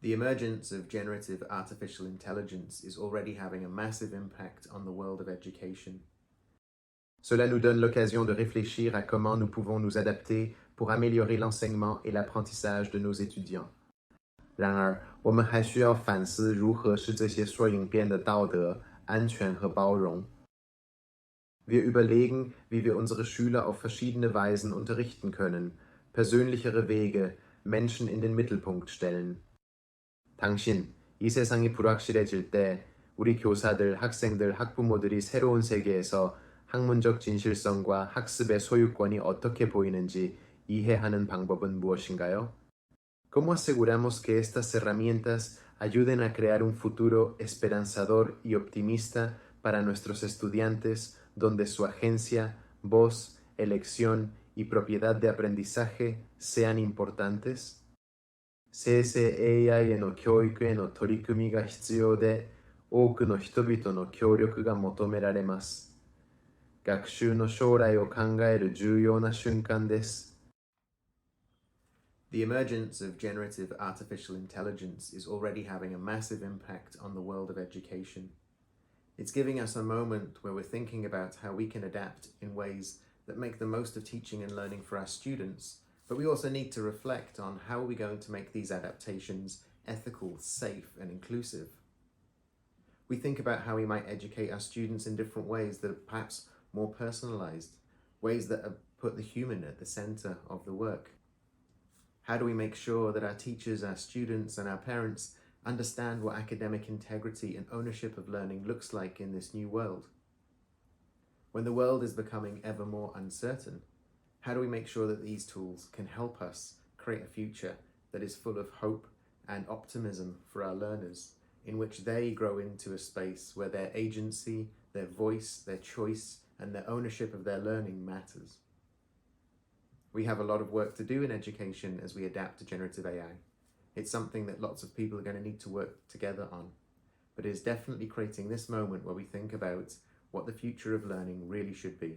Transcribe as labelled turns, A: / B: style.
A: The emergence of generative artificial intelligence is already having a massive impact on the world of education. Cela nous donne l'occasion de réfléchir à comment nous pouvons nous adapter pour améliorer l'enseignement et l'apprentissage de nos étudiants. 然而，我们还需要反思如何使这些缩影变得道德、安全和包容。Wir überlegen, wie wir unsere Schüler auf verschiedene Weisen unterrichten können, persönlichere Wege, Menschen in den Mittelpunkt stellen. 당신, 이 세상이 불확실해질 때 우리 교사들, 학생들, 학부모들이 새로운 세계에서 학문적 진실성과 학습의 소유권이 어떻게 보이는지 이해하는 방법은 무엇인가요? ¿Cómo aseguramos que estas herramientas ayuden a crear un futuro esperanzador y optimista para nuestros estudiantes, donde su agencia, voz, elección y propiedad de aprendizaje sean importantes? 生成 AI への教育への取り組みが必要で、多くの人々の協力が求められます。学習の将来を考える重要な瞬間です。The emergence of generative artificial intelligence is already having a massive impact on the world of education. It's giving us a moment where we're thinking about how we can adapt in ways that make the most of teaching and learning for our students, but we also need to reflect on how we're going to make these adaptations ethical, safe, and inclusive. We think about how we might educate our students in different ways that are perhaps more personalized, ways that put the human at the center of the work. How do we make sure that our teachers, our students, and our parents understand what academic integrity and ownership of learning looks like in this new world? When the world is becoming ever more uncertain, how do we make sure that these tools can help us create a future that is full of hope and optimism for our learners, in which they grow into a space where their agency, their voice, their choice, and their ownership of their learning matters? We have a lot of work to do in education as we adapt to generative AI. It's something that lots of people are going to need to work together on, but it is definitely creating this moment where we think about what the future of learning really should be.